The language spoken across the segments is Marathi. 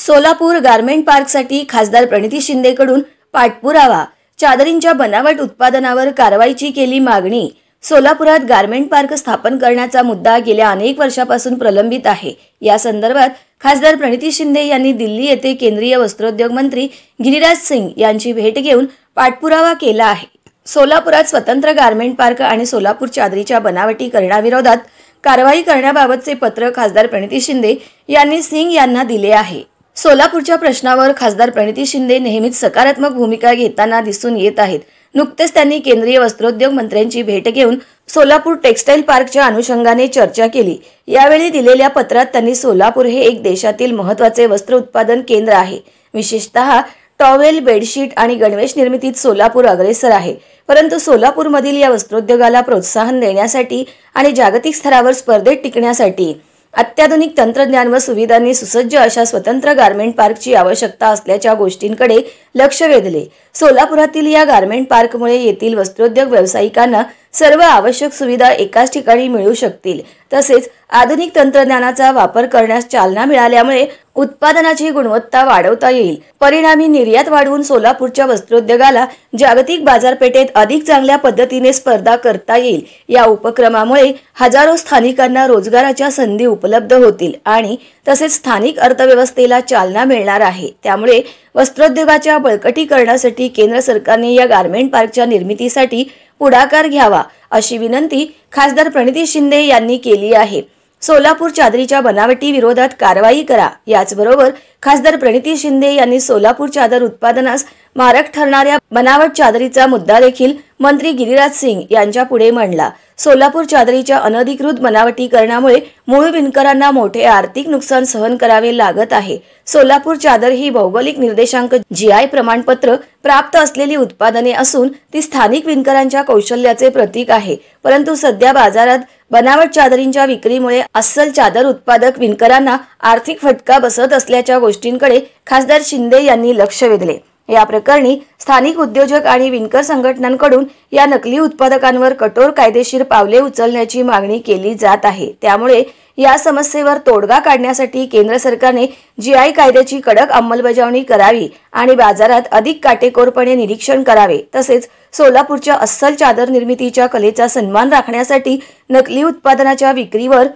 सोलापूर गारमेंट पार्कसाठी खासदार प्रणिती शिंदेकडून पाठपुरावा, चादरींच्या बनावट उत्पादनावर कारवाईची केली मागणी। सोलापुरात गारमेंट पार्क स्थापन करण्याचा मुद्दा गेल्या अनेक वर्षापासून प्रलंबित आहे। या संदर्भात खासदार प्रणिती शिंदे यांनी दिल्ली येथे केंद्रीय वस्त्रोद्योग मंत्री गिरिराज सिंग यांची भेट घेऊन पाठपुरावा केला आहे। सोलापुरात स्वतंत्र गारमेंट पार्क आणि सोलापूर चादरीच्या बनावटीकरणाविरोधात कारवाई करण्याबाबतचे पत्र खासदार प्रणिती शिंदे यांनी सिंग यांना दिले आहे। सोलापूरच्या प्रश्नावर खासदार प्रणिती शिंदे नेहमीच सकारात्मक भूमिका घेताना दिसून येत आहेत। नुकतेच त्यांनी केंद्रीय वस्त्रोद्योग मंत्र्यांची भेट घेऊन सोलापूर टेक्सटाईल पार्कच्या अनुषंगाने चर्चा केली। यावेळी दिलेल्या पत्रात त्यांनी सोलापूर हे एक देशातील महत्त्वाचे वस्त्र उत्पादन केंद्र आहे। विशेषतः टॉवेल, बेडशीट आणि गणवेश निर्मितीत सोलापूर अग्रेसर आहे। परंतु सोलापूरमधील या वस्त्रोद्योगाला प्रोत्साहन देण्यासाठी आणि जागतिक स्तरावर स्पर्धेत टिकण्यासाठी अत्याधुनिक तंत्रज्ञान व सुविधांनी सुसज्ज अशा स्वतंत्र गारमेंट पार्कची आवश्यकता असल्याच्या गोष्टींकडे लक्ष वेधले। सोलापुरातील या गारमेंट पार्कमुळे येथील वस्त्रोद्योग व्यावसायिकांना सर्व आवश्यक सुविधा एकाच ठिकाणी मिळू शकतील। तसेच आधुनिक तंत्रज्ञानाचा वापर करण्यास चालना मिळाल्यामुळे उत्पादनाची गुणवत्ता वाढवता येईल। परिणामी निर्यात वाढवून सोलापूरच्या वस्त्रोद्योगाला जागतिक बाजारपेठेत अधिक चांगल्या पद्धतीने स्पर्धा करता येईल। या उपक्रमामुळे हजारो स्थानिकांना रोजगाराच्या संधी उपलब्ध होतील आणि तसेच स्थानिक अर्थव्यवस्थेला चालना मिळणार आहे। त्यामुळे वस्त्रोद्योगाच्या बळकटीकरणासाठी केंद्र सरकारने या गारमेंट पार्कच्या निर्मितीसाठी पुढाकार घ्यावा अशी विनंती खासदार प्रणिती शिंदे यांनी केली आहे। सोलापूर चादरीच्या बनावटी विरोधात कारवाई करा। याचबरोबर खासदार प्रणिती शिंदे यांनी सोलापूर चादर उत्पादनास मारक ठरणाऱ्या बनावट चादरीचा मुद्दा देखील मंत्री गिरिराज सिंग यांच्या पुढे मांडला। सोलापूर चादरीच्या अनधिकृत बनावटीकरणामुळे मूळ विणकरांना मोठे आर्थिक नुकसान सहन करावे लागत आहे। सोलापूर चादर ही भौगोलिक निर्देशांक GI प्रमाणपत्र प्राप्त असलेली उत्पादने असून ती स्थानिक विणकरांच्या कौशल्याचे प्रतीक आहे। परंतु सध्या बाजारात बनावट चादरींच्या विक्रीमुळे अस्सल चादर उत्पादक विणकरांना आर्थिक फटका बसत असल्याच्या गोष्टींकडे खासदार शिंदे यांनी लक्ष वेधले। या प्रकरणी स्थानिक उद्योजक आणि विणकर संघटनांकडून या नकली उत्पादकांवर कठोर कायदेशीर पावले उचलण्याची मागणी केली जात आहे। त्यामुळे या समस्येवर तोडगा काढण्यासाठी केंद्र सरकारने GI कायद्याची कडक अंमलबजावणी करावी आणि बाजारात अधिक काटेकोरपणे निरीक्षण करावे। तसेच सोलापूरच्या अस्सल चादर निर्मितीच्या कलेचा सन्मान राखण्यासाठी नकली उत्पादनाच्या विक्रीवर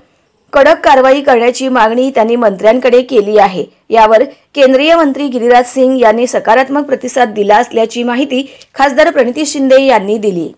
कडक कारवाई करण्याची मागणी त्यांनी मंत्र्यांकडे केली आहे। यावर केंद्रीय मंत्री गिरिराज सिंग यांनी सकारात्मक प्रतिसाद दिला असल्याची माहिती खासदार प्रणिती शिंदे यांनी दिली।